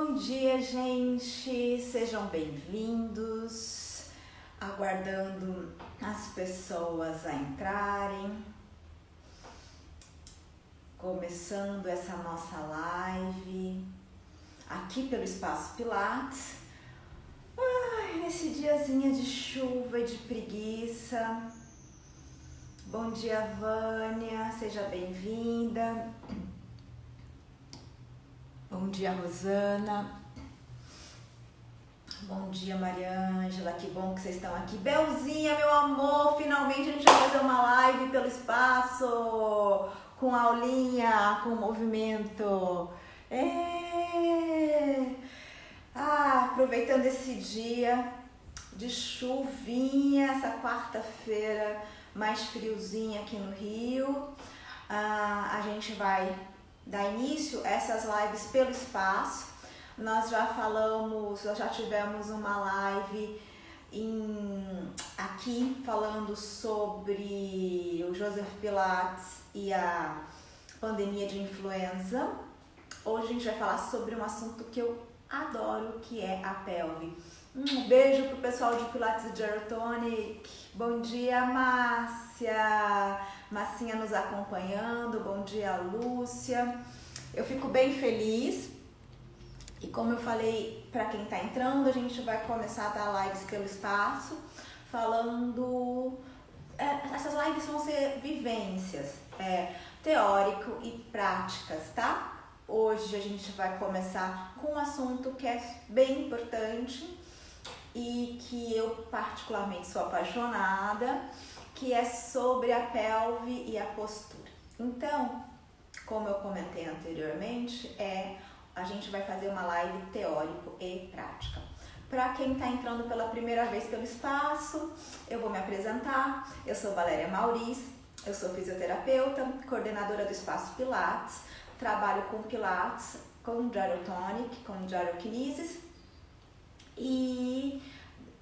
Bom dia, gente! Sejam bem-vindos. Aguardando as pessoas a entrarem. Começando essa nossa live aqui pelo Espaço Pilates. Nesse diazinho de chuva e de preguiça. Bom dia, Vânia, seja bem-vinda. Bom dia, Rosana. Bom dia, Mariângela, que bom que vocês estão aqui. Belzinha, meu amor, finalmente a gente vai fazer uma live pelo espaço, com aulinha, com movimento. Aproveitando esse dia de chuvinha, essa quarta-feira mais friozinha aqui no Rio, a gente vai dar início a essas lives pelo espaço. Nós já tivemos uma live aqui falando sobre o Joseph Pilates e a pandemia de influenza. Hoje a gente vai falar sobre um assunto que eu adoro, que é a pelve. Um beijo pro pessoal de Pilates e Gyrotonic. Bom dia, Márcia. Massinha nos acompanhando. Bom dia, Lúcia. Eu fico bem feliz. E como eu falei, para quem tá entrando, a gente vai começar a dar lives pelo espaço, falando... essas lives vão ser vivências, teórico e práticas, tá? Hoje a gente vai começar com um assunto que é bem importante e que eu particularmente sou apaixonada, que é sobre a pelve e a postura. Então, como eu comentei anteriormente, a gente vai fazer uma live teórico e prática. Para quem está entrando pela primeira vez pelo espaço, eu vou me apresentar. Eu sou Valéria Mauriz, eu sou fisioterapeuta, coordenadora do Espaço Pilates, trabalho com Pilates, com Gyrotonic, com Gyrokinesis e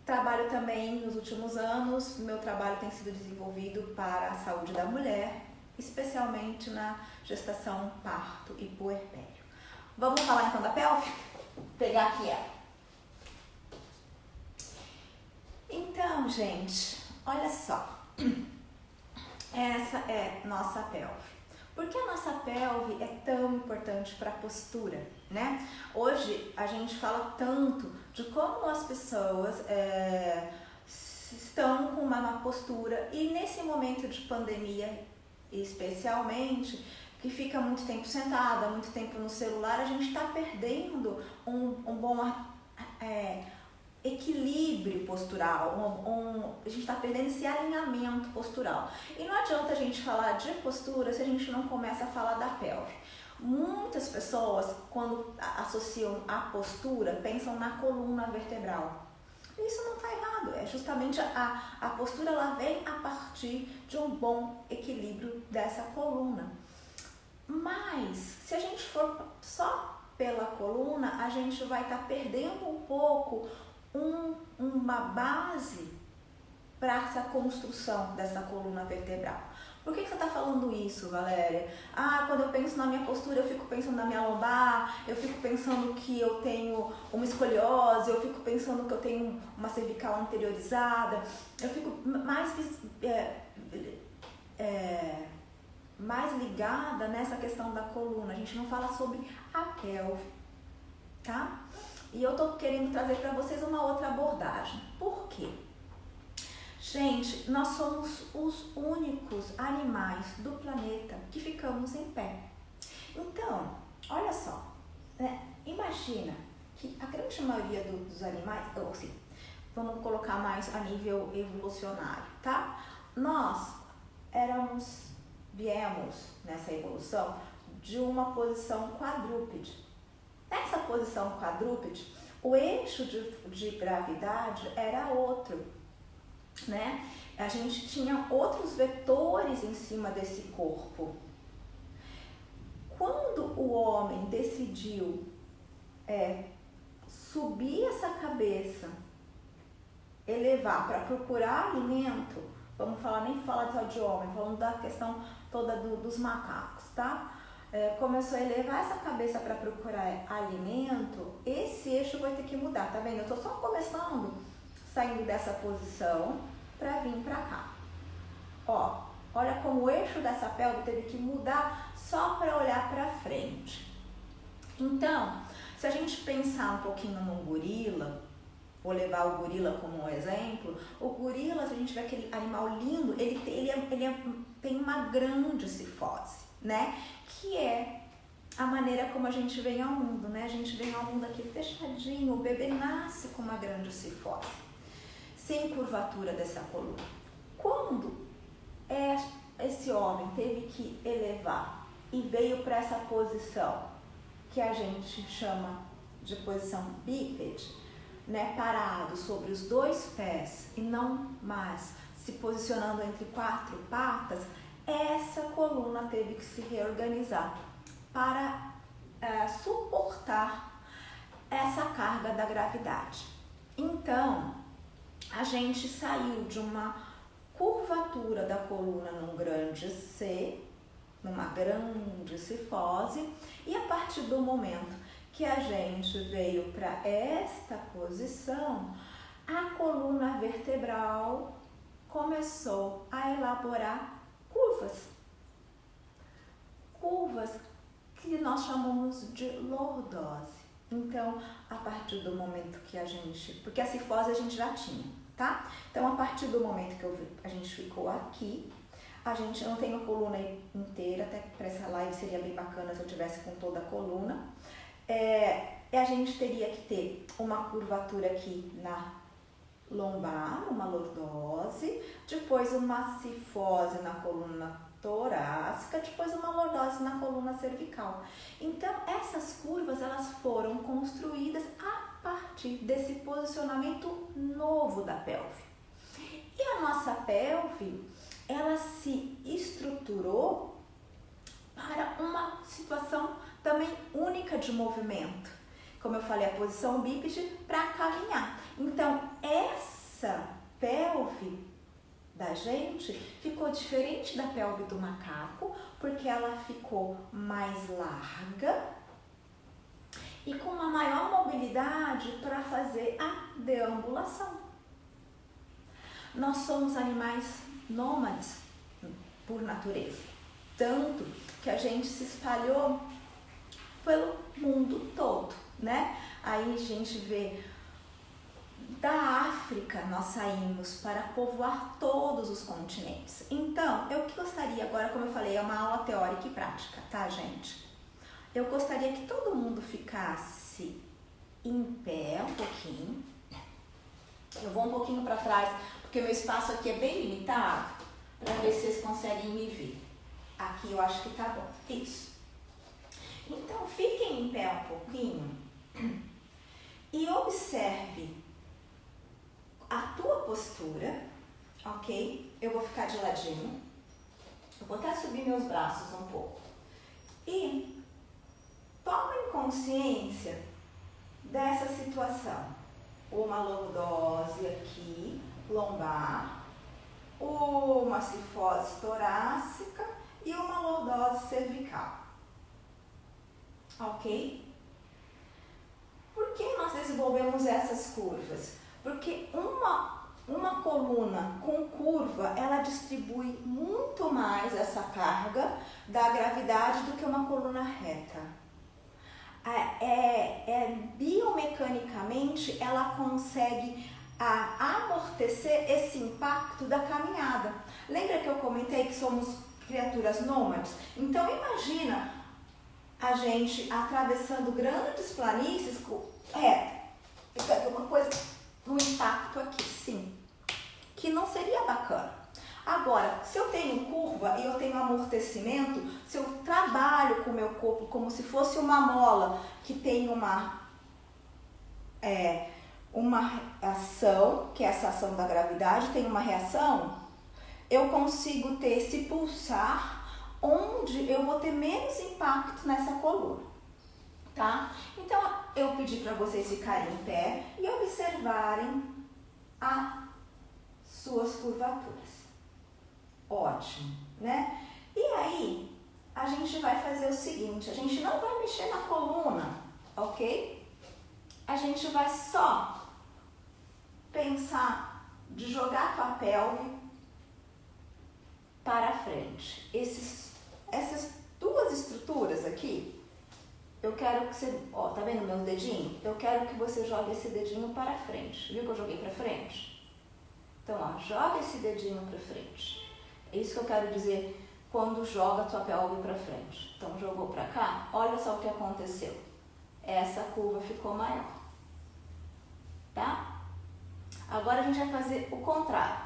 trabalho também nos últimos anos. Meu trabalho tem sido desenvolvido para a saúde da mulher, especialmente na gestação, parto e puerpério. Vamos falar então da pelve? Vou pegar aqui ela. Então, gente, olha só. Essa é nossa pelve. Por que a nossa pelve é tão importante para a postura, né? Hoje a gente fala tanto de como as pessoas estão com uma má postura e nesse momento de pandemia, especialmente, que fica muito tempo sentada, muito tempo no celular, a gente está perdendo um bom equilíbrio postural, a gente está perdendo esse alinhamento postural. E não adianta a gente falar de postura se a gente não começa a falar da pelve. Muitas pessoas, quando associam a postura, pensam na coluna vertebral. Isso não está errado, é justamente a postura, ela vem a partir de um bom equilíbrio dessa coluna. Mas, se a gente for só pela coluna, a gente vai estar perdendo um pouco uma base para essa construção dessa coluna vertebral. Por que você está falando isso, Valéria? Quando eu penso na minha postura, eu fico pensando na minha lombar, eu fico pensando que eu tenho uma escoliose, eu fico pensando que eu tenho uma cervical anteriorizada, eu fico mais ligada nessa questão da coluna. A gente não fala sobre a pelve, tá? E eu tô querendo trazer para vocês uma outra abordagem. Por quê? Gente, nós somos os únicos animais do planeta que ficamos em pé. Então, olha só, né? Imagina que a grande maioria dos animais, ou assim, vamos colocar mais a nível evolucionário, tá? Nós viemos nessa evolução de uma posição quadrúpede. Nessa posição quadrúpede, o eixo de gravidade era outro, né? A gente tinha outros vetores em cima desse corpo. Quando o homem decidiu subir essa cabeça, elevar para procurar alimento, nem falar só de homem, falando da questão toda dos macacos, tá? começou a elevar essa cabeça para procurar alimento, esse eixo vai ter que mudar, tá vendo? Eu tô só começando, saindo dessa posição para vir para cá. Ó, olha como o eixo dessa pelve teve que mudar só para olhar para frente. Então, se a gente pensar um pouquinho no gorila, vou levar o gorila como um exemplo, o gorila, se a gente vê aquele animal lindo, ele tem uma grande cifose, né? Que é a maneira como a gente vem ao mundo, né? A gente vem ao mundo aqui fechadinho, o bebê nasce com uma grande cifose, sem curvatura dessa coluna. Quando esse homem teve que elevar e veio para essa posição que a gente chama de posição bípede, né, parado sobre os dois pés e não mais se posicionando entre quatro patas, essa coluna teve que se reorganizar para suportar essa carga da gravidade. Então, a gente saiu de uma curvatura da coluna num grande C, numa grande cifose, e a partir do momento que a gente veio para esta posição, a coluna vertebral começou a elaborar curvas. Curvas que nós chamamos de lordose. Então, a partir do momento que a gente... Porque a cifose a gente já tinha, tá? Então, a partir do momento que a gente ficou aqui, a gente não tem a coluna inteira, até para essa live seria bem bacana se eu tivesse com toda a coluna. A gente teria que ter uma curvatura aqui na lombar, uma lordose, depois uma cifose na coluna torácica, depois uma lordose na coluna cervical. Então, essas curvas, elas foram construídas a partir desse posicionamento novo da pelve. E a nossa pelve, ela se estruturou para uma situação também única de movimento. Como eu falei, a posição bípede para caminhar. Então, essa pelve da gente ficou diferente da pelve do macaco, porque ela ficou mais larga e com uma maior mobilidade para fazer a deambulação. Nós somos animais nômades por natureza, tanto que a gente se espalhou pelo mundo todo, né? Aí a gente vê da África, nós saímos para povoar todos os continentes. Então, eu gostaria agora, como eu falei, é uma aula teórica e prática, tá, gente? Eu gostaria que todo mundo ficasse em pé um pouquinho. Eu vou um pouquinho para trás, porque o meu espaço aqui é bem limitado, para ver se vocês conseguem me ver. Aqui eu acho que tá bom. Isso. Então, fiquem em pé um pouquinho e observe a tua postura, ok? Eu vou ficar de ladinho. Eu vou até subir meus braços um pouco. E tomem consciência dessa situação. Uma lordose aqui, lombar, uma cifose torácica e uma lordose cervical. Ok? Por que nós desenvolvemos essas curvas? Porque uma coluna com curva, ela distribui muito mais essa carga da gravidade do que uma coluna reta. Biomecanicamente, ela consegue amortecer esse impacto da caminhada. Lembra que eu comentei que somos criaturas nômades? Então, imagina a gente atravessando grandes planícies fica uma coisa, um impacto aqui, sim, que não seria bacana. Agora, se eu tenho curva e eu tenho amortecimento, se eu trabalho com o meu corpo como se fosse uma mola que tem uma ação, que é essa ação da gravidade, tem uma reação, eu consigo ter esse pulsar onde eu vou ter menos impacto nessa coluna, tá? Então, eu pedi para vocês ficarem em pé e observarem as suas curvaturas. Ótimo, né? E aí, a gente vai fazer o seguinte, a gente não vai mexer na coluna, ok? A gente vai só pensar de jogar a tua pelve para frente. Essas duas estruturas aqui, eu quero que você, ó, tá vendo meu dedinho? Eu quero que você jogue esse dedinho para frente. Viu que eu joguei para frente? Então, ó, joga esse dedinho para frente. É isso que eu quero dizer quando joga a tua pelve para frente. Então, jogou para cá, olha só o que aconteceu. Essa curva ficou maior, tá? Agora a gente vai fazer o contrário.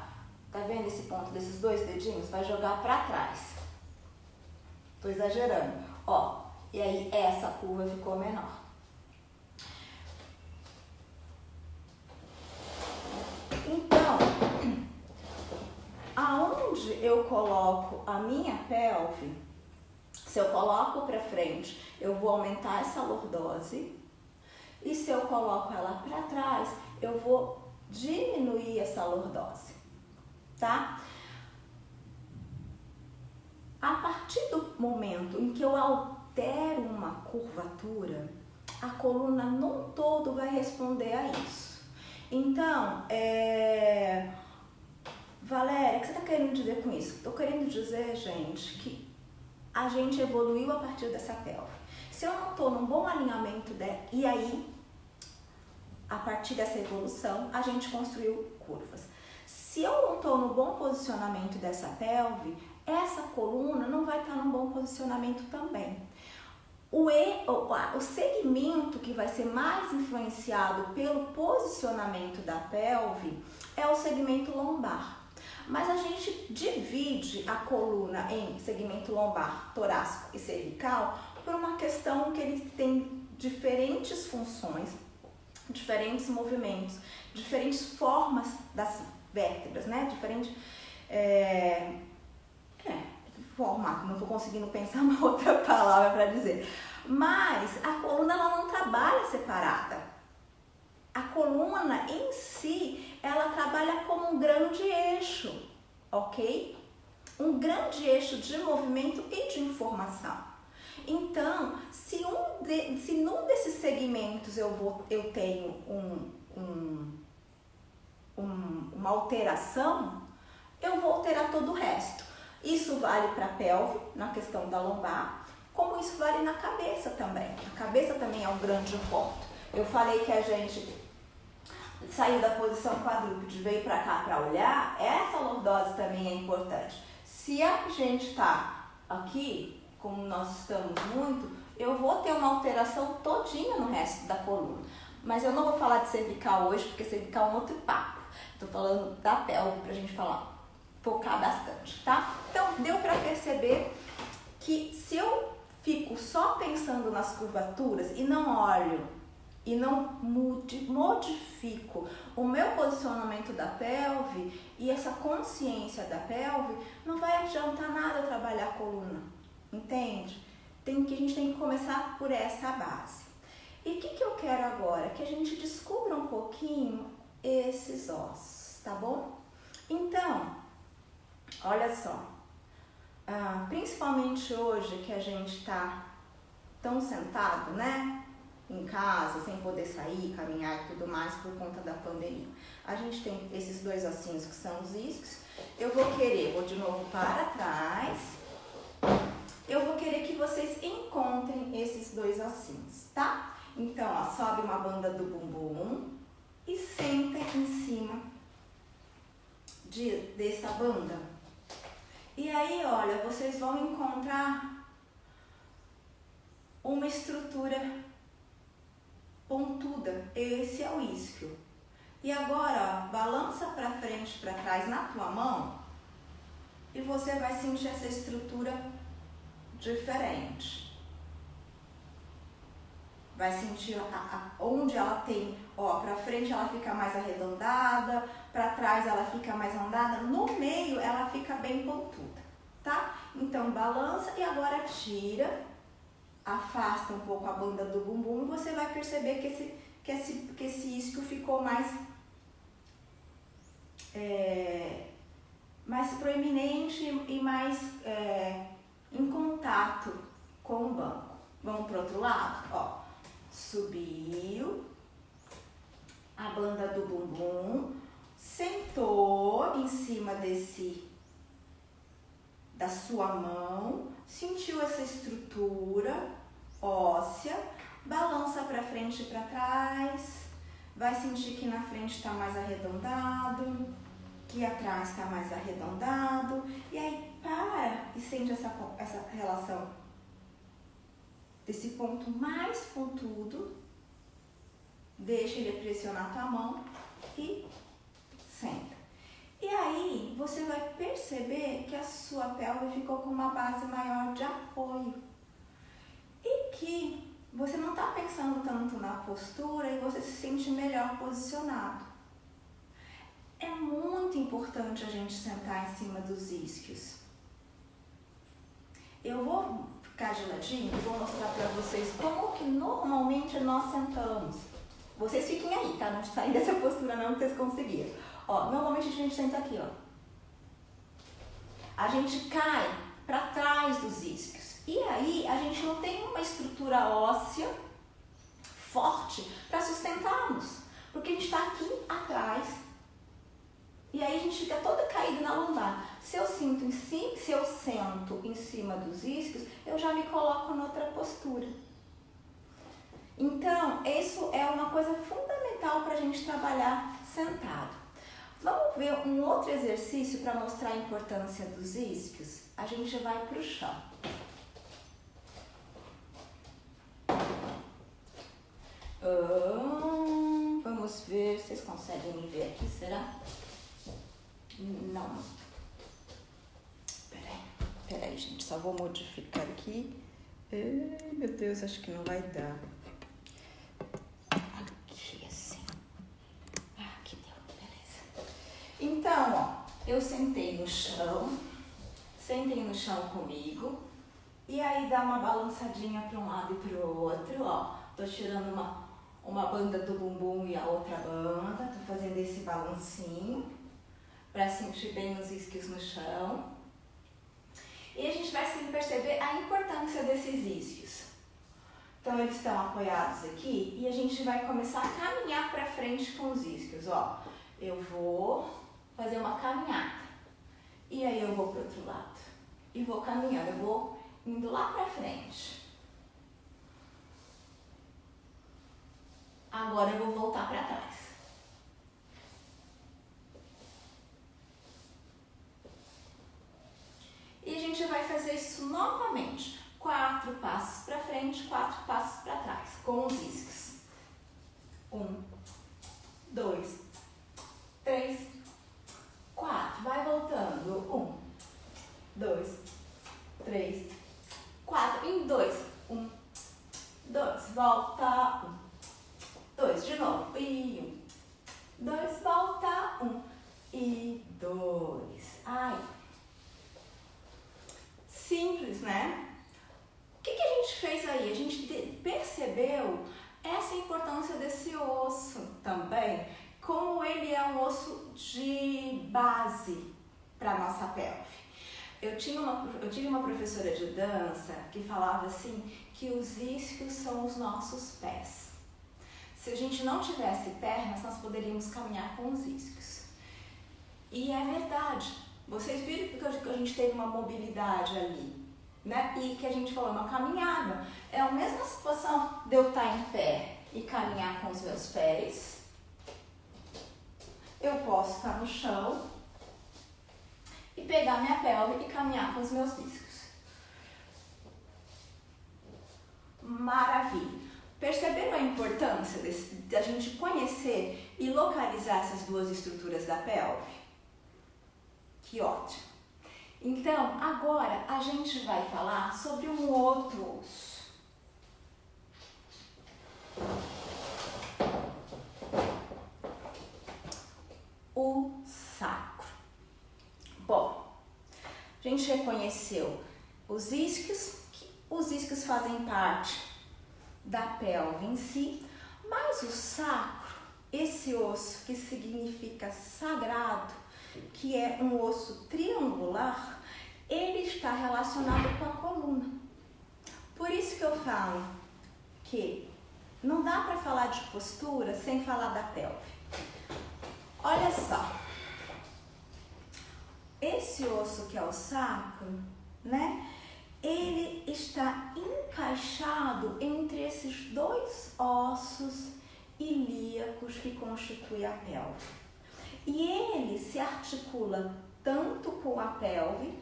Tá vendo esse ponto desses dois dedinhos? Vai jogar para trás. Tô exagerando. Ó, e aí essa curva ficou menor. Então, aonde eu coloco a minha pelve, se eu coloco para frente, eu vou aumentar essa lordose. E se eu coloco ela para trás, eu vou diminuir essa lordose, tá? A partir do momento em que eu altero uma curvatura, a coluna no todo vai responder a isso. Então, Valéria, o que você está querendo dizer com isso? Estou querendo dizer, gente, que a gente evoluiu a partir dessa pelve. Se eu não estou num bom alinhamento, e aí, a partir dessa evolução, a gente construiu curvas. Se eu não estou no bom posicionamento dessa pelve, essa coluna não vai estar num bom posicionamento também. O segmento que vai ser mais influenciado pelo posicionamento da pelve é o segmento lombar. Mas a gente divide a coluna em segmento lombar, torácico e cervical por uma questão que eles têm diferentes funções, diferentes movimentos, diferentes formas das vértebras, né? Diferente formato, não estou conseguindo pensar uma outra palavra para dizer. Mas a coluna ela não trabalha separada. A coluna em si, ela trabalha como um grande eixo, ok? Um grande eixo de movimento e de informação. Então, se num desses segmentos eu tenho uma alteração, eu vou alterar todo o resto. Isso vale para a pelve, na questão da lombar, como isso vale na cabeça também. A cabeça também é um grande ponto. Eu falei que a gente saiu da posição quadrúpede, veio para cá para olhar, essa lordose também é importante. Se a gente está aqui, como nós estamos muito, eu vou ter uma alteração todinha no resto da coluna. Mas eu não vou falar de cervical hoje, porque cervical é um outro papo. Estou falando da pelve para a gente focar bastante, tá? Então, deu para perceber que se eu fico só pensando nas curvaturas e não olho e não modifico o meu posicionamento da pelve e essa consciência da pelve, não vai adiantar nada eu trabalhar a coluna, entende? A gente tem que começar por essa base. E o que eu quero agora? Que a gente descubra um pouquinho esses ossos, tá bom? Então, olha só, principalmente hoje que a gente está tão sentado, né? Em casa, sem poder sair, caminhar e tudo mais por conta da pandemia. A gente tem esses dois ossinhos que são os isquios. Eu vou de novo para trás. Eu vou querer que vocês encontrem esses dois ossinhos, tá? Então, ó, sobe uma banda do bumbum e senta em cima dessa banda. E aí, olha, vocês vão encontrar uma estrutura pontuda. Esse é o isquio. E agora, ó, balança para frente, para trás na tua mão e você vai sentir essa estrutura diferente. Vai sentir onde ela tem, ó, para frente ela fica mais arredondada, para trás ela fica mais ondada, no meio ela fica bem pontuda, tá? Então balança e agora tira, afasta um pouco a banda do bumbum e você vai perceber que esse isquio ficou mais proeminente e mais em contato com no banco. Vamos pro outro lado? Ó, subiu a banda do bumbum, sentou em cima da sua mão, sentiu essa estrutura óssea, balança para frente e para trás, vai sentir que na frente está mais arredondado, que atrás está mais arredondado, e aí para e sente essa relação desse ponto mais pontudo, deixa ele pressionar a tua mão e senta. E aí você vai perceber que a sua pelve ficou com uma base maior de apoio e que você não está pensando tanto na postura e você se sente melhor posicionado. É muito importante a gente sentar em cima dos isquios. Eu vou ficar de ladinho e vou mostrar para vocês como que normalmente nós sentamos. Vocês fiquem aí, tá? Não saem dessa postura não, que vocês conseguiram. Ó, normalmente a gente senta aqui, ó. A gente cai para trás dos isquios. E aí a gente não tem uma estrutura óssea forte para sustentarmos, porque a gente está aqui atrás. E aí a gente fica todo caído na lombar. Se eu sento em cima dos isquios, eu já me coloco noutra postura. Então, isso é uma coisa fundamental para a gente trabalhar sentado. Vamos ver um outro exercício para mostrar a importância dos isquios? A gente vai para o chão. Vamos ver, vocês conseguem me ver aqui, será? Não. Peraí, gente, só vou modificar aqui. Ai, meu Deus, acho que não vai dar. Aqui, assim. Aqui deu, beleza. Então, ó, eu sentei no chão comigo, e aí dá uma balançadinha para um lado e para o outro, ó. Tô tirando uma banda do bumbum e a outra banda, tô fazendo esse balancinho para sentir bem os isquios no chão. E a gente vai sempre perceber a importância desses isquios. Então eles estão apoiados aqui e a gente vai começar a caminhar para frente com os isquios, ó. Eu vou fazer uma caminhada e aí eu vou para o outro lado e vou caminhando, eu vou indo lá para frente. Agora eu vou voltar para trás. E a gente vai fazer isso novamente. 4 passos para frente, 4 passos para trás, com os isquios. 1, 2, 3, 4. Vai voltando. 1, 2, 3, 4. Em 2. 1, 2. Volta. 1, 2. De novo. E 1, 2. Volta. 1 e 2. Ai. Simples, né? O que a gente fez aí? A gente percebeu essa importância desse osso também, como ele é um osso de base para a nossa pelve. Eu tive uma professora de dança que falava assim, que os isquios são os nossos pés. Se a gente não tivesse pernas, nós poderíamos caminhar com os isquios. E é verdade. Vocês viram que a gente teve uma mobilidade ali, né? E que a gente falou, uma caminhada. É a mesma situação de eu estar em pé e caminhar com os meus pés. Eu posso estar no chão e pegar minha pelve e caminhar com os meus isquios. Maravilha! Perceberam a importância da gente conhecer e localizar essas duas estruturas da pelve? Que ótimo! Então, agora a gente vai falar sobre um outro osso. O sacro. Bom, a gente reconheceu os isquios fazem parte da pelve em si, mas o sacro, esse osso que significa sagrado, que é um osso triangular, ele está relacionado com a coluna. Por isso falo que não dá para falar de postura sem falar da pelve. Olha só, esse osso que é o sacro, né? Ele está encaixado entre esses dois ossos ilíacos que constituem a pelve. E ele se articula tanto com a pelve,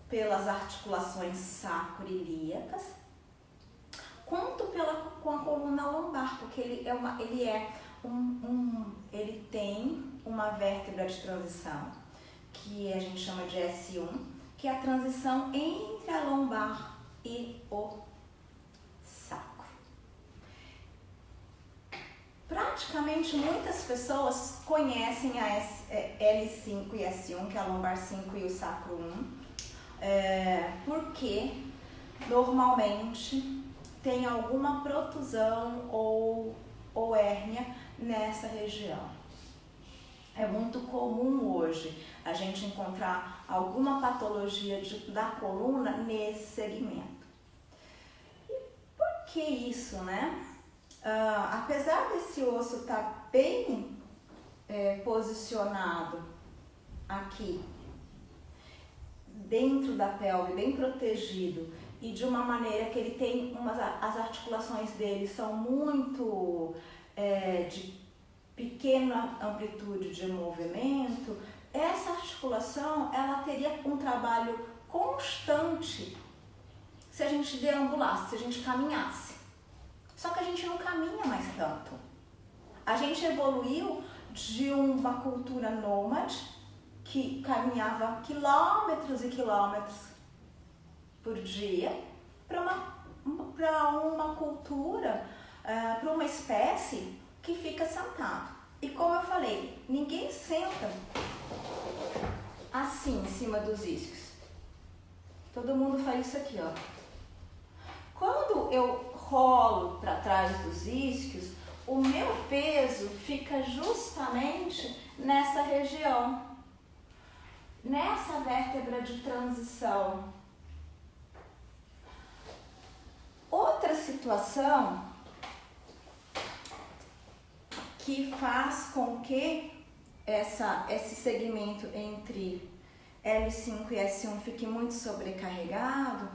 pelas articulações sacro-ilíacas, quanto com a coluna lombar, porque ele tem uma vértebra de transição, que a gente chama de S1, que é a transição entre a lombar e o sacro. Praticamente muitas pessoas conhecem a L5 e S1, que é a lombar 5 e o sacro 1, porque normalmente tem alguma protusão ou hérnia nessa região. É muito comum hoje a gente encontrar alguma patologia da coluna nesse segmento. E por que isso, né? Apesar desse osso estar bem posicionado aqui, dentro da pelve, bem protegido, e de uma maneira que ele tem, as articulações dele são muito de pequena amplitude de movimento, essa articulação ela teria um trabalho constante se a gente deambulasse, se a gente caminhasse. Só que a gente não caminha mais tanto. A gente evoluiu de uma cultura nômade que caminhava quilômetros e quilômetros por dia para uma cultura, para uma espécie que fica sentado. E como eu falei, ninguém senta assim em cima dos isquios. Todo mundo faz isso aqui, ó. Quando eu rolo para trás dos isquios, o meu peso fica justamente nessa região, nessa vértebra de transição. Outra situação que faz com que esse segmento entre L5 e S1 fique muito sobrecarregado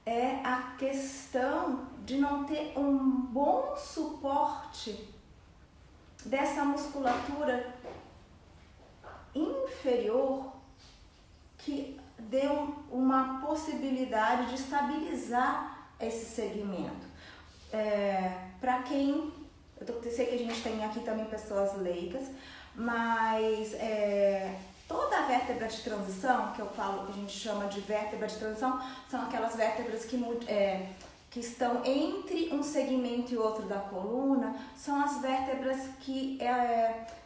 é a questão de não ter um bom suporte dessa musculatura inferior que dê uma possibilidade de estabilizar esse segmento. Para quem, eu sei que a gente tem aqui também pessoas leigas, mas toda a vértebra de transição, que eu falo, que a gente chama de vértebra de transição, são aquelas vértebras que estão entre um segmento e outro da coluna, são as vértebras que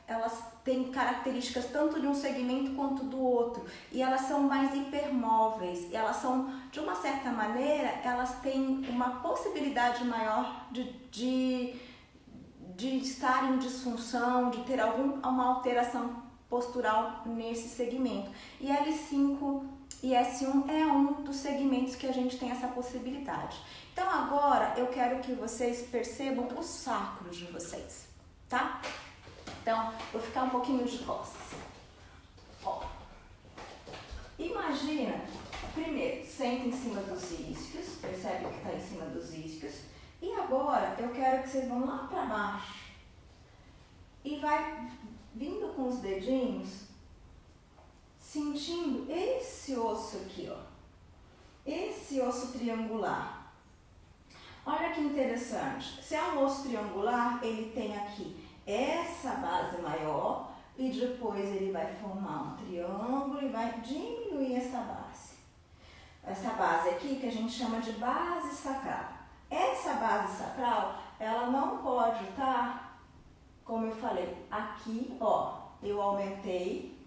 elas têm características tanto de um segmento quanto do outro, e elas são mais hipermóveis, e elas são, de uma certa maneira, elas têm uma possibilidade maior de estar em disfunção, de ter uma alteração postural nesse segmento. E L5 e S1 é um dos segmentos que a gente tem essa possibilidade. Então agora eu quero que vocês percebam os sacros de vocês, tá? Então, vou ficar um pouquinho de costas. Ó. Imagina, primeiro, senta em cima dos isquios, percebe que está em cima dos isquios. E agora eu quero que vocês vão lá para baixo e vai vindo com os dedinhos, sentindo esse osso aqui, ó. Esse osso triangular. Olha que interessante. Se é um osso triangular, ele tem aqui essa base maior e depois ele vai formar um triângulo e vai diminuir essa base. Essa base aqui que a gente chama de base sacral. Essa base sacral, ela não pode estar, como eu falei, aqui, ó, eu aumentei.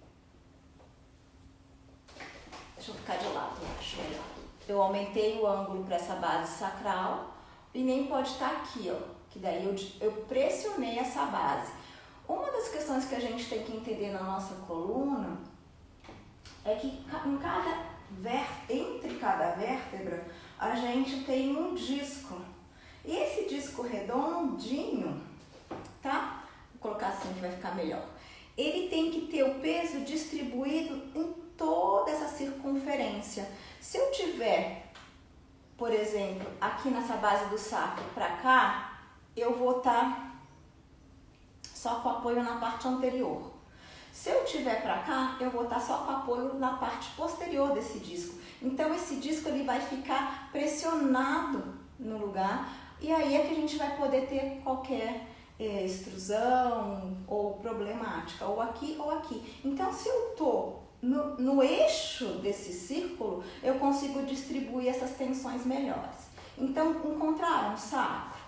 Deixa eu ficar de lado, eu acho melhor. Eu aumentei o ângulo para essa base sacral e nem pode estar aqui, ó. Que daí eu pressionei essa base. Uma das questões que a gente tem que entender na nossa coluna é que entre cada vértebra a gente tem um disco. E esse disco redondinho, tá? Vou colocar assim que vai ficar melhor. Ele tem que ter o peso distribuído em toda essa circunferência. Se eu tiver, por exemplo, aqui nessa base do sacro pra cá, eu vou estar só com apoio na parte anterior. Se eu tiver pra cá, eu vou estar só com apoio na parte posterior desse disco. Então esse disco ele vai ficar pressionado no lugar e aí é que a gente vai poder ter qualquer extrusão ou problemática, ou aqui ou aqui. Então se eu tô no eixo desse círculo, eu consigo distribuir essas tensões melhores. Então encontraram o sacro?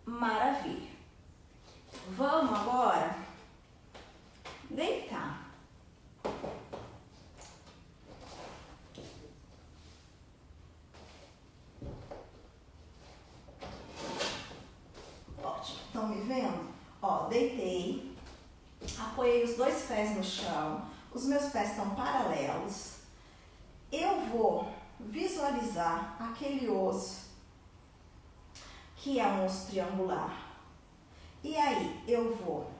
Maravilha. Vamos agora deitar. Ótimo. Estão me vendo? Ó, deitei, apoiei os dois pés no chão, os meus pés estão paralelos. Eu vou visualizar aquele osso que é um osso triangular. E aí eu vou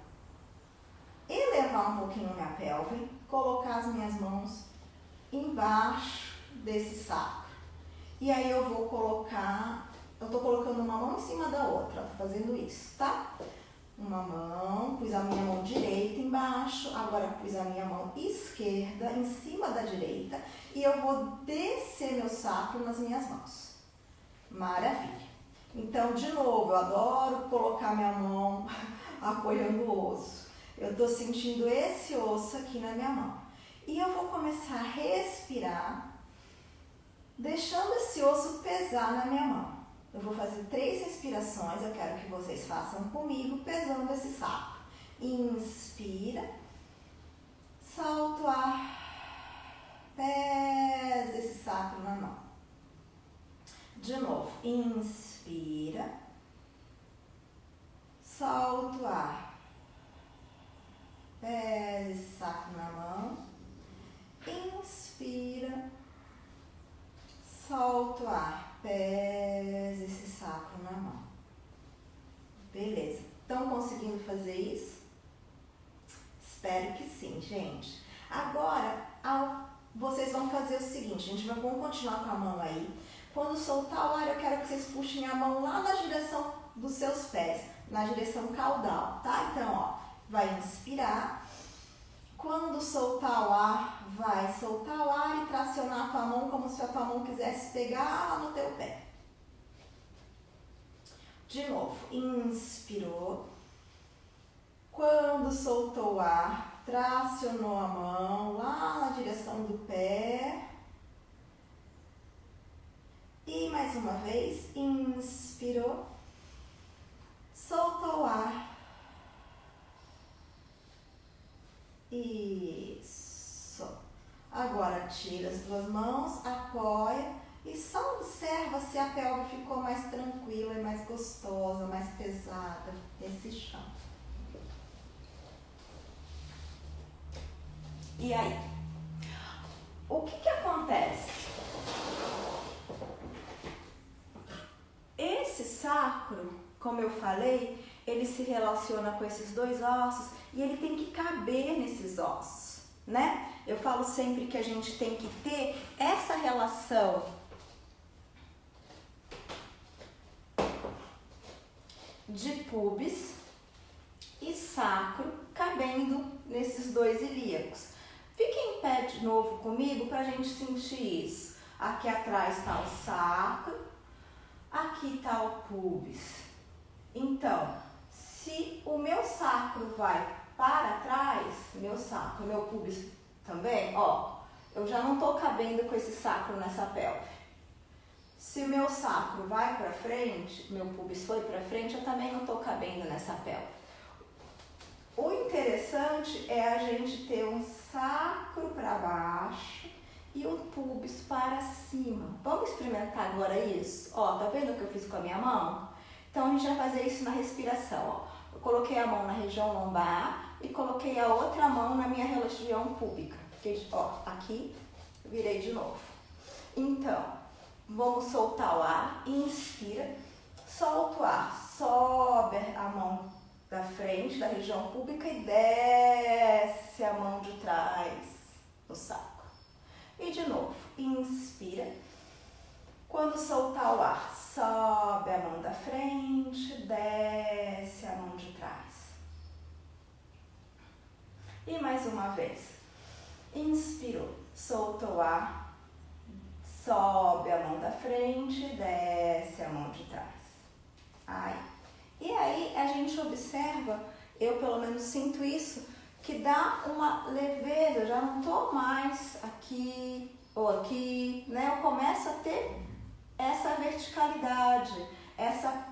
elevar um pouquinho minha pelve, colocar as minhas mãos embaixo desse sacro. E aí eu vou colocar, eu tô colocando uma mão em cima da outra, tô fazendo isso, tá? Uma mão, pus a minha mão direita embaixo, agora pus a minha mão esquerda em cima da direita e eu vou descer meu sacro nas minhas mãos. Maravilha. Então, de novo, eu adoro colocar minha mão apoiando o osso. Eu tô sentindo esse osso aqui na minha mão. E eu vou começar a respirar, deixando esse osso pesar na minha mão. Eu vou fazer 3 respirações, eu quero que vocês façam comigo, pesando esse sacro. Inspira, solta o ar, pesa esse sacro na mão. De novo, inspira, solta o ar, pesa esse sacro na mão, inspira, solta o ar, pesa esse sacro na mão. Beleza, estão conseguindo fazer isso? Espero que sim, gente. Agora, vocês vão fazer o seguinte, a gente vai continuar com a mão aí. Quando soltar o ar, eu quero que vocês puxem a mão lá na direção dos seus pés, na direção caudal, tá? Então, ó, vai inspirar. Quando soltar o ar, vai soltar o ar e tracionar a tua mão como se a tua mão quisesse pegar lá no teu pé. De novo, inspirou. Quando soltou o ar, tracionou a mão lá na direção do pé. E mais uma vez, inspirou, soltou o ar. Isso. Agora tira as duas mãos, apoia e só observa se a pelve ficou mais tranquila e mais gostosa, mais pesada nesse chão. E aí? O que acontece? Esse sacro, como eu falei, ele se relaciona com esses dois ossos e ele tem que caber nesses ossos, né? Eu falo sempre que a gente tem que ter essa relação de pubis e sacro cabendo nesses dois ilíacos. Fique em pé de novo comigo para a gente sentir isso. Aqui atrás está o sacro, aqui está o pubis. Então, se o meu sacro vai para trás, meu pubis também, ó, eu já não tô cabendo com esse sacro nessa pelve. Se o meu sacro vai para frente, meu pubis foi para frente, eu também não tô cabendo nessa pelve. O interessante é a gente ter um sacro para baixo e um pubis para cima. Vamos experimentar agora isso? Ó, tá vendo o que eu fiz com a minha mão? Então a gente vai fazer isso na respiração, ó. Eu coloquei a mão na região lombar e coloquei a outra mão na minha região púbica. Ó, aqui, virei de novo. Então, Vamos soltar o ar, inspira, solta o ar, sobe a mão da frente, da região púbica e desce a mão de trás no saco. E de novo, inspira. Quando soltar o ar, sobe a mão da frente, desce a mão de trás. E mais uma vez. Inspirou, soltou o ar. Sobe a mão da frente, desce a mão de trás. Ai. E aí a gente observa, eu pelo menos sinto isso, que dá uma leveza, eu já não estou mais aqui ou aqui, né? Eu começo a ter essa verticalidade, essa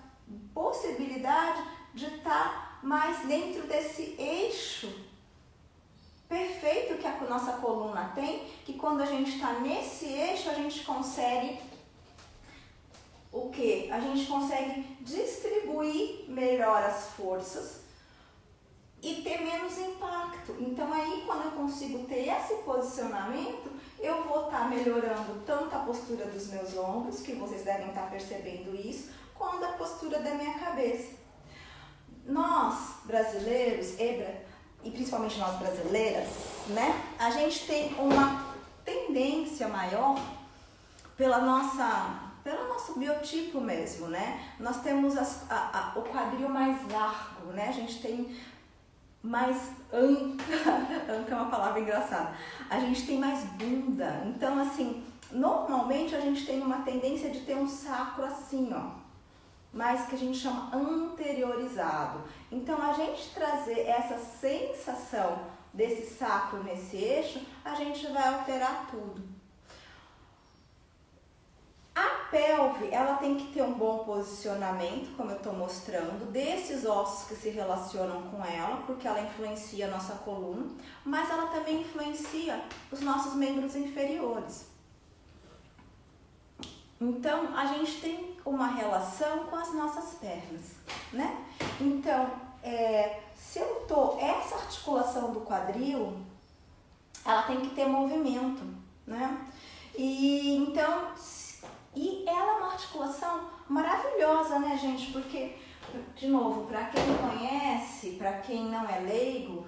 possibilidade de estar mais dentro desse eixo perfeito que a nossa coluna tem, que quando a gente está nesse eixo, a gente consegue o quê? A gente consegue distribuir melhor as forças e ter menos impacto. Então aí, quando eu consigo ter esse posicionamento, eu vou estar melhorando tanto a postura dos meus ombros, que vocês devem estar percebendo isso, quanto a postura da minha cabeça. Nós, brasileiros, e principalmente nós brasileiras, né? A gente tem uma tendência maior pelo nosso biotipo mesmo, né? Nós temos o quadril mais largo, né? A gente tem mais anca é uma palavra engraçada. A gente tem mais bunda. Então, assim, normalmente a gente tem uma tendência de ter um sacro assim, ó, mas que a gente chama anteriorizado. Então, a gente trazer essa sensação desse sacro nesse eixo, a gente vai alterar tudo. A pelve, ela tem que ter um bom posicionamento, como eu estou mostrando, desses ossos que se relacionam com ela, porque ela influencia a nossa coluna, mas ela também influencia os nossos membros inferiores. Então, a gente tem uma relação com as nossas pernas, né? Então, essa articulação do quadril, ela tem que ter movimento, né? E ela é uma articulação maravilhosa, né, gente? Porque, de novo, para quem conhece, para quem não é leigo,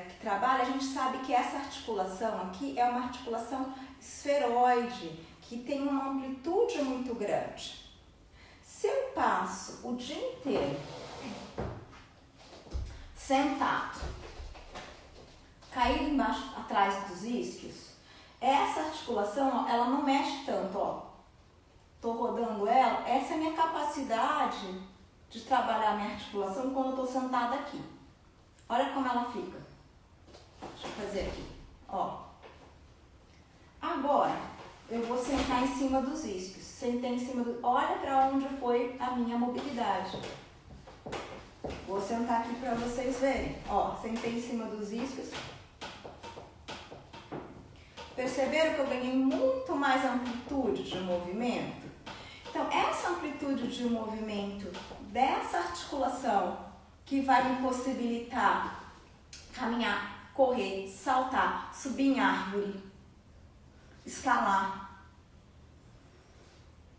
que trabalha, a gente sabe que essa articulação aqui é uma articulação esferoide, que tem uma amplitude muito grande. Se eu passo o dia inteiro sentado, caído embaixo, atrás dos isquios, essa articulação, ela não mexe tanto, ó. Tô rodando ela, essa é a minha capacidade de trabalhar a minha articulação quando eu tô sentada aqui. Olha como ela fica. Deixa eu fazer aqui, ó. Agora, eu vou sentar em cima dos isquios. Sentei em cima do... Olha para onde foi a minha mobilidade. Vou sentar aqui para vocês verem. Ó, sentei em cima dos isquios. Perceberam que eu ganhei muito mais amplitude de movimento? Então, essa amplitude de movimento dessa articulação que vai me possibilitar caminhar, correr, saltar, subir em árvore, escalar.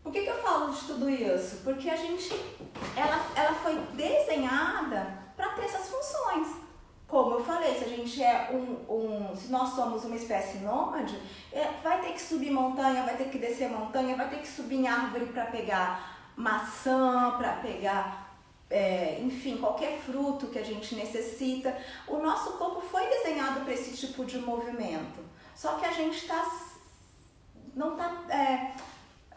Por que eu falo de tudo isso? Porque ela foi desenhada para ter essas funções. Como eu falei, se a gente se nós somos uma espécie nômade, vai ter que subir montanha, vai ter que descer montanha, vai ter que subir em árvore para pegar maçã, para pegar, enfim, qualquer fruto que a gente necessita. O nosso corpo foi desenhado para esse tipo de movimento. Só que a gente não está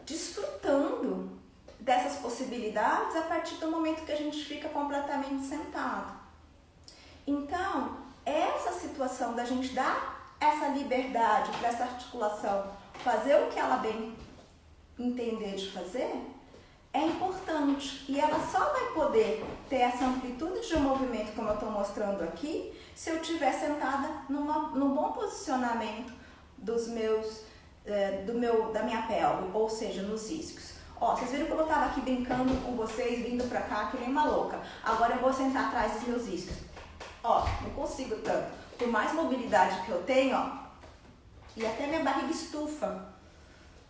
desfrutando dessas possibilidades a partir do momento que a gente fica completamente sentado. Então, essa situação da gente dar essa liberdade para essa articulação fazer o que ela bem entender de fazer, é importante. E ela só vai poder ter essa amplitude de movimento, como eu estou mostrando aqui, se eu estiver sentada num bom posicionamento da minha pelve, ou seja, nos isquios. Ó, vocês viram que eu estava aqui brincando com vocês, vindo pra cá que nem uma louca. Agora eu vou sentar atrás dos meus isquios. Ó, não consigo tanto. Por mais mobilidade que eu tenho, ó, e até minha barriga estufa.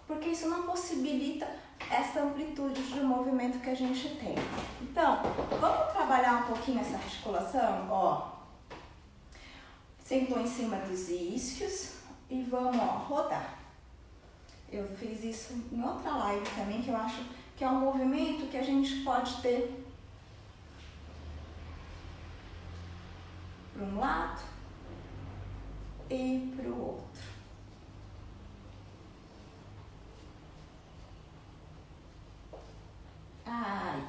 porque isso não possibilita essa amplitude de movimento que a gente tem. Então, vamos trabalhar um pouquinho essa articulação, ó. Sentou em cima dos isquios e vamos, ó, rodar. Eu fiz isso em outra live também, que eu acho que é um movimento que a gente pode ter para um lado e para o outro. Ai.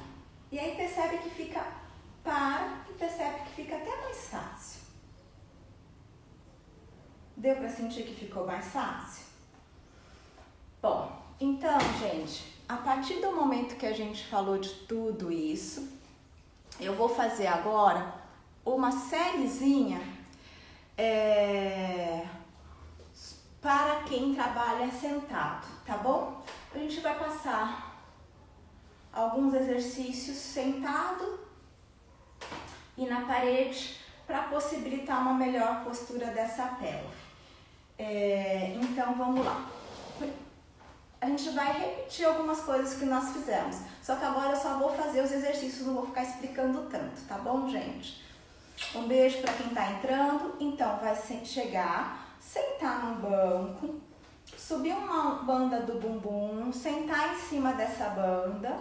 E aí percebe que fica e percebe que fica até mais fácil. Deu para sentir que ficou mais fácil? Bom, então, gente, a partir do momento que a gente falou de tudo isso, eu vou fazer agora uma sériezinha para quem trabalha sentado, tá bom? A gente vai passar alguns exercícios sentado e na parede para possibilitar uma melhor postura dessa pelve. Então, vamos lá. A gente vai repetir algumas coisas que nós fizemos, só que agora eu só vou fazer os exercícios, não vou ficar explicando tanto, tá bom, gente? Um beijo para quem tá entrando. Então, vai chegar, sentar no banco, subir uma banda do bumbum, sentar em cima dessa banda,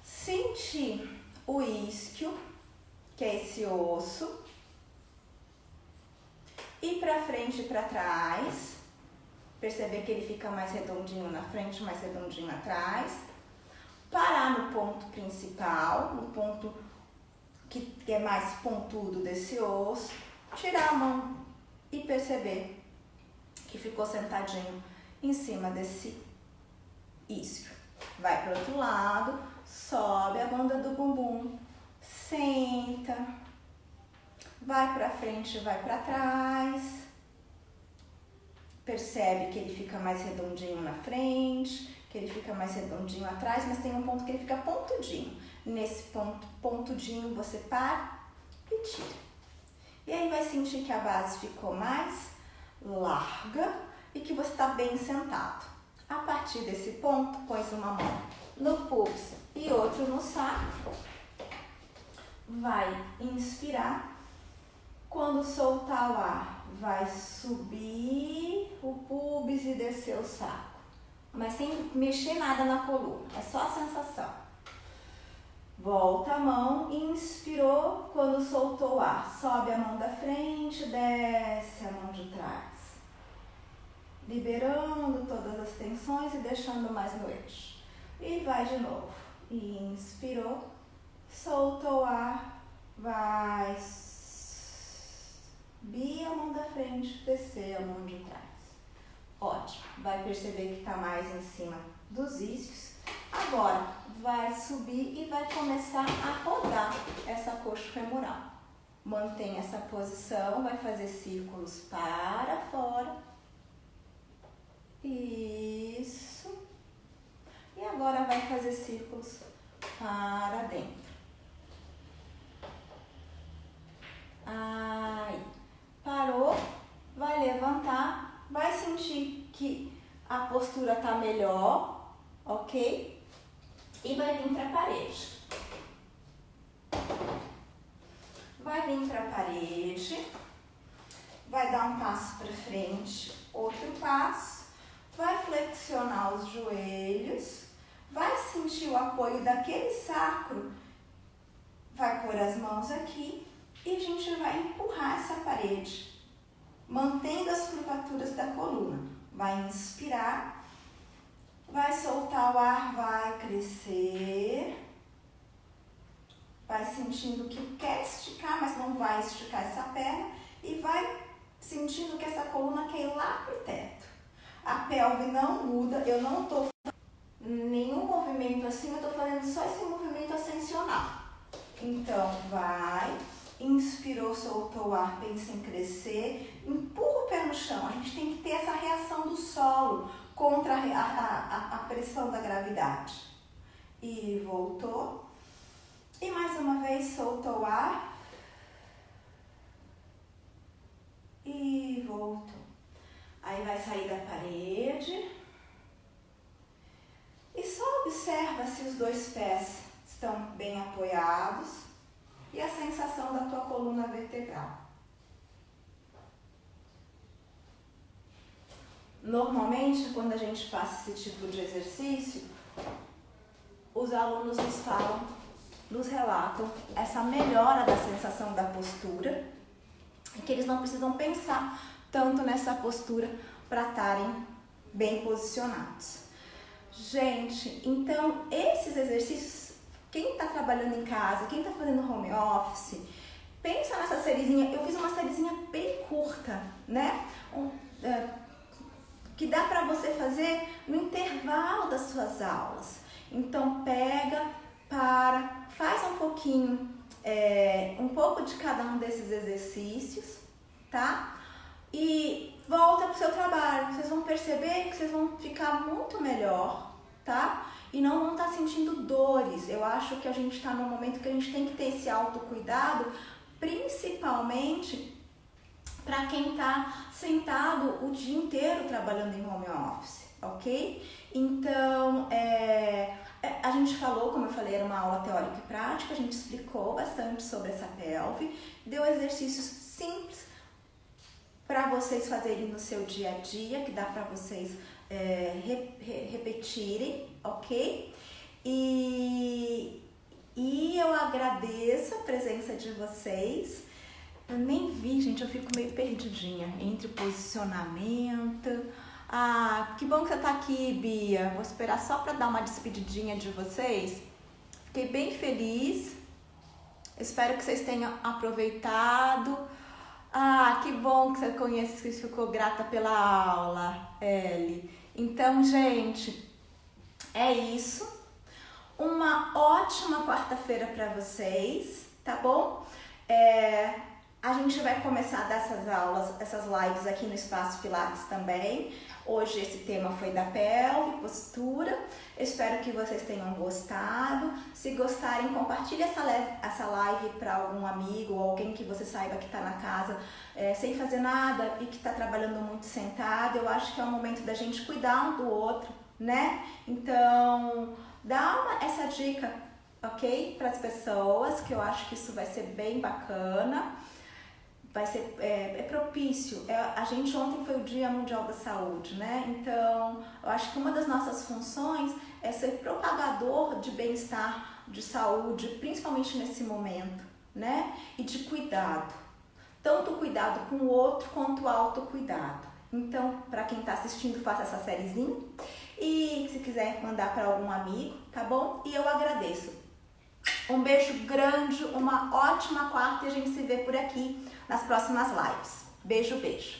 sentir o isquio, que é esse osso, ir para frente e para trás, perceber que ele fica mais redondinho na frente, mais redondinho atrás, parar no ponto principal, no ponto que é mais pontudo desse osso, tirar a mão e perceber que ficou sentadinho em cima desse isquio. Vai para o outro lado, sobe a banda do bumbum, senta, vai para frente, vai para trás, percebe que ele fica mais redondinho na frente, que ele fica mais redondinho atrás, mas tem um ponto que ele fica pontudinho. Nesse ponto pontudinho você para e tira. E aí vai sentir que a base ficou mais larga e que você está bem sentado. A partir desse ponto, põe uma mão no pulso e outro no saco. Vai inspirar. Quando soltar o ar, vai subir o pubis e descer o saco. Mas sem mexer nada na coluna, é só a sensação. Volta a mão, inspirou, quando soltou o ar, sobe a mão da frente, desce a mão de trás. Liberando todas as tensões e deixando mais no eixo. E vai de novo. Inspirou, soltou o ar, vai subir a mão da frente, descer a mão de trás. Ótimo, vai perceber que está mais em cima dos isquios. Agora, vai subir e vai começar a rodar essa coxa femoral. Mantém essa posição, vai fazer círculos para fora. Isso. E agora vai fazer círculos para dentro. Aí, parou, vai levantar, vai sentir que a postura está melhor, ok? E vai vir para a parede. Vai vir para a parede, vai dar um passo para frente, outro passo, vai flexionar os joelhos, vai sentir o apoio daquele sacro, vai pôr as mãos aqui e a gente vai empurrar essa parede, mantendo as curvaturas da coluna. Vai inspirar. Vai soltar o ar, vai crescer. Vai sentindo que quer esticar, mas não vai esticar essa perna. E vai sentindo que essa coluna quer ir lá pro teto. A pelve não muda, eu não estou fazendo nenhum movimento assim, eu estou fazendo só esse movimento ascensional. Então, vai, inspirou, soltou o ar, pensa em crescer, empurra o pé no chão. A gente tem que ter essa reação do solo contra a pressão da gravidade. E voltou. E mais uma vez soltou o ar. E voltou. Aí vai sair da parede. Observa se os dois pés estão bem apoiados e a sensação da tua coluna vertebral. Normalmente, quando a gente passa esse tipo de exercício, os alunos nos falam, nos relatam essa melhora da sensação da postura e que eles não precisam pensar tanto nessa postura para estarem bem posicionados. Gente, então esses exercícios, quem está trabalhando em casa, quem está fazendo home office, pensa nessa sériezinha. Eu fiz uma sériezinha bem curta, né? Que dá para você fazer no intervalo das suas aulas. Então pega, faz um pouquinho, um pouco de cada um desses exercícios, tá? E volta pro seu trabalho. Vocês vão perceber que vocês vão ficar muito melhor, tá? E não vão estar sentindo dores. Eu acho que a gente está num momento que a gente tem que ter esse autocuidado, principalmente para quem está sentado o dia inteiro trabalhando em home office, ok? Então, a gente falou, como eu falei, era uma aula teórica e prática, a gente explicou bastante sobre essa pelve, deu exercícios simples para vocês fazerem no seu dia a dia, que dá para vocês repetirem, ok? E eu agradeço a presença de vocês. Eu nem vi, gente, eu fico meio perdidinha entre o posicionamento. Ah, que bom que você tá aqui, Bia. Vou esperar só para dar uma despedidinha de vocês. Fiquei bem feliz. Espero que vocês tenham aproveitado. Ah, que bom que você conhece, que ficou grata pela aula, Ellie. Então, gente, é isso. Uma ótima quarta-feira para vocês, tá bom? A gente vai começar a dar essas aulas, essas lives aqui no Espaço Pilates também. Hoje esse tema foi da pelve, postura. Espero que vocês tenham gostado. Se gostarem, compartilhe essa live para algum amigo ou alguém que você saiba que está na casa sem fazer nada e que está trabalhando muito sentado. Eu acho que é o momento da gente cuidar um do outro, né? Então, dá essa dica, ok? Para as pessoas, que eu acho que isso vai ser bem bacana. Vai ser propício. A gente ontem foi o Dia Mundial da Saúde, né? Então, eu acho que uma das nossas funções é ser propagador de bem-estar, de saúde, principalmente nesse momento, né? E de cuidado. Tanto cuidado com o outro quanto autocuidado. Então, para quem está assistindo, faça essa sériezinha. E se quiser mandar para algum amigo, tá bom? E eu agradeço. Um beijo grande, uma ótima quarta e a gente se vê por aqui nas próximas lives. Beijo, beijo.